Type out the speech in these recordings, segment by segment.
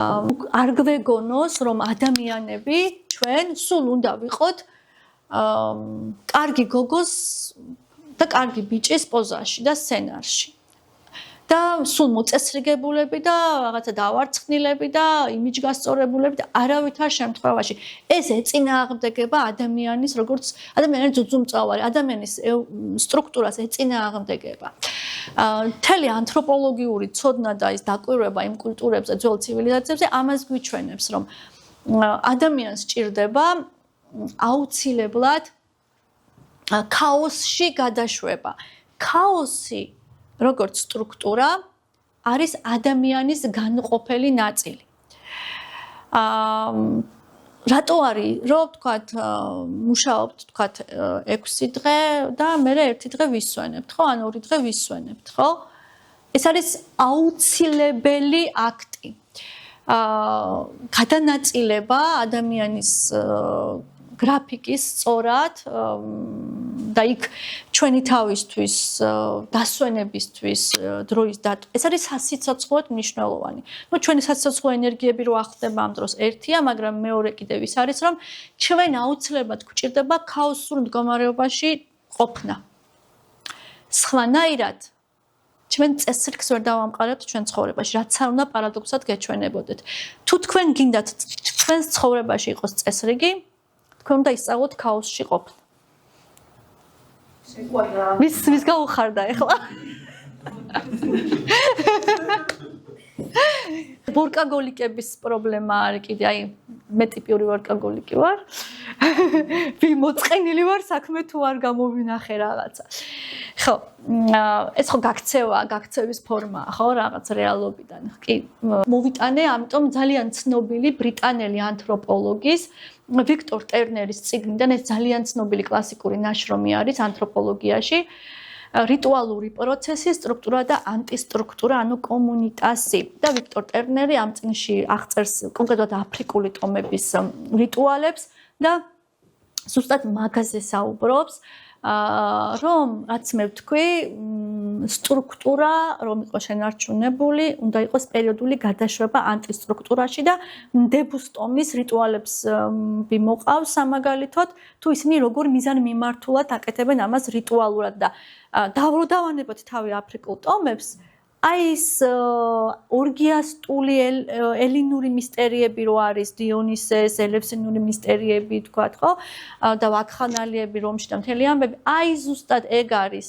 არ გვეგონოს, რომ ადამიანები ჩვენ სულ უნდა ვიყოთ კარგი გოგოს და კარგი ბიჭის პოზაში და სცენარში. და სულ მოწესრიგებულები და რაღაცა დავარცხნილები და იმიჯგასწორებულები და არავითარ შემთხვევაში ეს ეწინააღმდეგება ადამიანის როგორც ადამიანის ძუძუმწოვარი ადამიანის სტრუქტურას ეწინააღმდეგება. მთელი ანთროპოლოგიური ცოდნა და ის დაკვირვება იმ კულტურებზე, ძველ ცივილიზაციებზე ამას გვიჩვენებს, რომ ადამიანს სჭირდება აუცილებლად ქაოსში გადაშვება. ქაოსი როგორც სტრუქტურა არის ადამიანის განყოფელი ნაწილი. რატო არის, რომ თქვათ, მუშაობთ თქვათ 6 დღე და მე 1 დღე ვისვენებთ, ხო? ან 2 დღე ვისვენებთ, ხო? ეს არის აუცილებელი აქტი. გადანაწილება ადამიანის გრაფიკის სწორად და იქ ჩვენი თავისთვის დასვენებისთვის დროის ეს არის სასიცოცხლოდ მნიშვნელოვანი. ნუ ჩვენი სასიცოცხლო ენერგიები რო ახდება ამ დროს ერთია, მაგრამ მეორე კიდევ ის არის, რომ ჩვენ აუცილებლად გვჭირდება ქაოსურ მდგომარეობაში ყოფნა. სხვანაირად ჩვენ წესრიგს ვერ დავამყარებთ ჩვენ ცხოვრებაში, რაც არ უნდა პარადოქსად გეჩვენებოდეთ. თუ თქვენ გინდათ თქვენს ცხოვრებაში იყოს წესრიგი, თქვენ უნდა ისწავლოთ ქაოსში ყოფნა. ვის გაუხარდა ეხლა? ვორკაგოლიკების პრობლემა არის კიდე, აი მე ტიპიური ვორკაგოლიკი ვარ. მოწყენილი ვარ საქმე თუ არ გამოვინახე რაღაცა. ხო, ეს ხო გაქცევის ფორმაა, ხო, რაღაც რეალობიდან. კი, მოვიტანე, ამიტომ ძალიან ცნობილი ბრიტანელი ანთროპოლოგის ვიქტორ ტერნერის წიგნიდან ეს ძალიან ცნობილი კლასიკური ნაშრომი არის ანთროპოლოგიაში. რიტუალური პროცესი, სტრუქტურა და ანტისტრუქტურა, ანუ კომუნიტასი. და ვიქტორ ტერნერი ამ წიგნში აღწერს კონკრეტულად აფრიკული ტომების რიტუალებს და ზუსტად მაგაზე საუბრობს, რომ რაც მე ვთქვი, სტრუქტურა, რომ იყოს შენარჩუნებული, უნდა იყოს პერიოდული გადაშვება ანტისტრუქტურაში და ნდებუს ტომის რიტუალებს მოყავს სამაგალითოდ, თუ ისინი როგორ მიზანმიმართულად აკეთებენ ამას რიტუალურად და დავანებოთ თავი აფრიკულ ტომებს, აი ეს ორგიასტული ელინური მისტერიები რო არის დიონისეს, ელევსინური მისტერიები თქვათ, ხო? და ვაკხანალიები რომში და მთელი ამბები, აი ზუსტად ეგ არის.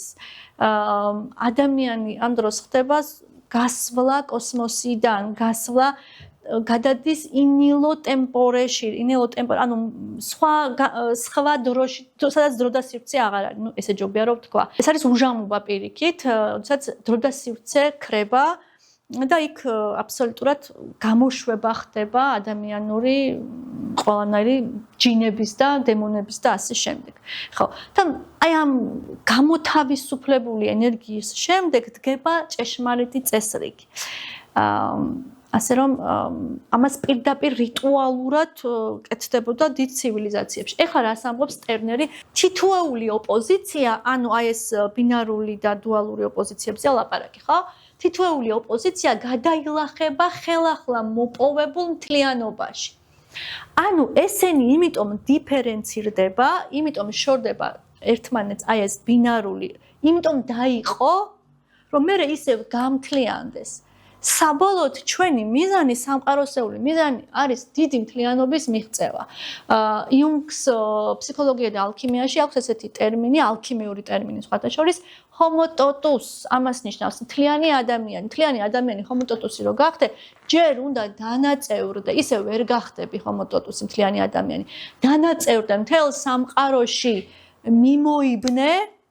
ადამიანი ამ დროს ხდება გასვლა კოსმოსიდან, გასვლა გადადის ინილო ტემპორეში, ანუ სხვა დროში, სადაც დრო და სივრცე აღარ არის. ნუ ესე ჯობია რომ ვთქვა. ეს არის უჟამობა პირიქით, როდესაც დრო და სივრცე ქრება და იქ აბსოლუტურად გამოშვება ხდება ადამიანური ყველანაირი ჯინების და დემონების და ასე შემდეგ. ხო, და აი ამ გამოთავისუფლებული ენერგიის შემდეგ დგება ჭეშმარიტი წესრიგი. ასე რომ ამას პირდაპირ რიტუალურად კეთდებოდა დიდ ცივილიზაციებში. ეხლა რას ამბობს ტერნერი? თითოეული ოპოზიცია, ანუ აი ეს ბინარული და დუალური ოპოზიციებზე ლაპარაკი, ხო? თითოეული ოპოზიცია გადაილახება ხელახლა მოპოვებულ მთლიანობაში. ანუ ესენი იმიტომ დიფერენცირდება, იმიტომ შორდება ერთმანეთს აი ეს ბინარული, იმიტომ დაიყო, რომ მე ისევ გამთლიანდეს. საბოლოოდ ჩვენი მიზანი, სამყაროსეული მიზანი არის დიდი მთლიანობის მიღწევა. იუნგს ფსიქოლოგია და ალქიმიაში აქვს ესეთი ტერმინი, ალქიმიური ტერმინი სხვათა შორის, ჰომოტოტუს, ამას ნიშნავს მთლიანი ადამიანი. მთლიანი ადამიანი ჰომოტოტუსი რო გახდე, ჯერ უნდა დანაწევრდე, ისე ვერ გახდები ჰომოტოტუსი მთლიანი ადამიანი. დანაწევრდე მთელ სამყაროში მიმოიბნე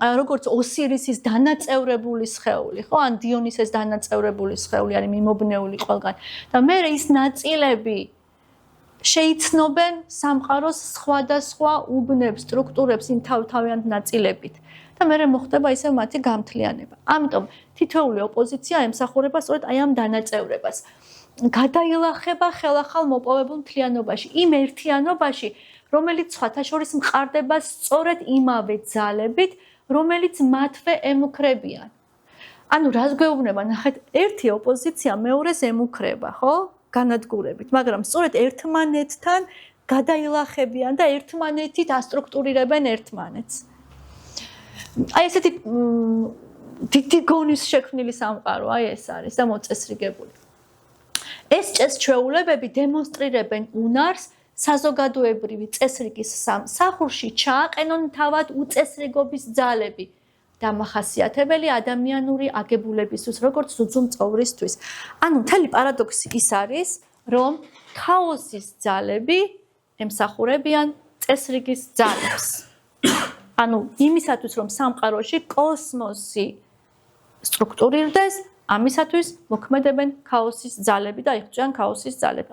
როგორც ოსირისის დანაწევრებული სხეული, ხო? ან დიონისეს დანაწევრებული სხეული არის მიმობნეული ყველგან. და მე ის ნაწილები შეიცნობენ სამყაროს სხვადასხვა უბნებს, სტრუქტურებს იმ თავთავიანთ ნაწილებით. და მე მოხდება ისე მათი გამთლიანება. ამიტომ თითოეული ოპოზიცია ემსახურება სწორედ აი ამ დანაწევრებას. გადაილახება ხელახალ მოპოვებულ მთლიანობაში, იმ ერთიანობაში, რომელიც სხვათა შორის მყარდება სწორედ იმავე ძალებით, რომელიც მათვე ემუქრებიან. ანუ რას გვეუბნება, ნახეთ, ერთი ოპოზიცია მეორეს ემუქრება, ხო? განადგურებით, მაგრამ სწორედ ერთმანეთთან გადაილახებიან და ერთმანეთით ასტრუქტურირებენ ერთმანეთს. აი ესეთი დიდი გონის შექმნილი სამყარო, აი ეს არის და მოწესრიგებული. ეს ჭესჩვეულებები დემონსტრირებენ უნარს საზოგადოებრივი წესრიგის სამსახურში ჩააყენონ თავად უწესრიგობის ძალები, დამახასიათებელი ადამიანური აგებულებისთვის, როგორც უძუნწოვრისთვის. ანუ მთელი პარადოქსი ის არის, რომ ქაოსის ძალები ემსახურებიან წესრიგის ძალებს. ანუ იმისათვის, რომ სამყაროში კოსმოსი სტრუქტურირდეს, ამისათვის მოქმედებენ ქაოსის ძალები და იღწვიან ქაოსის ძალები.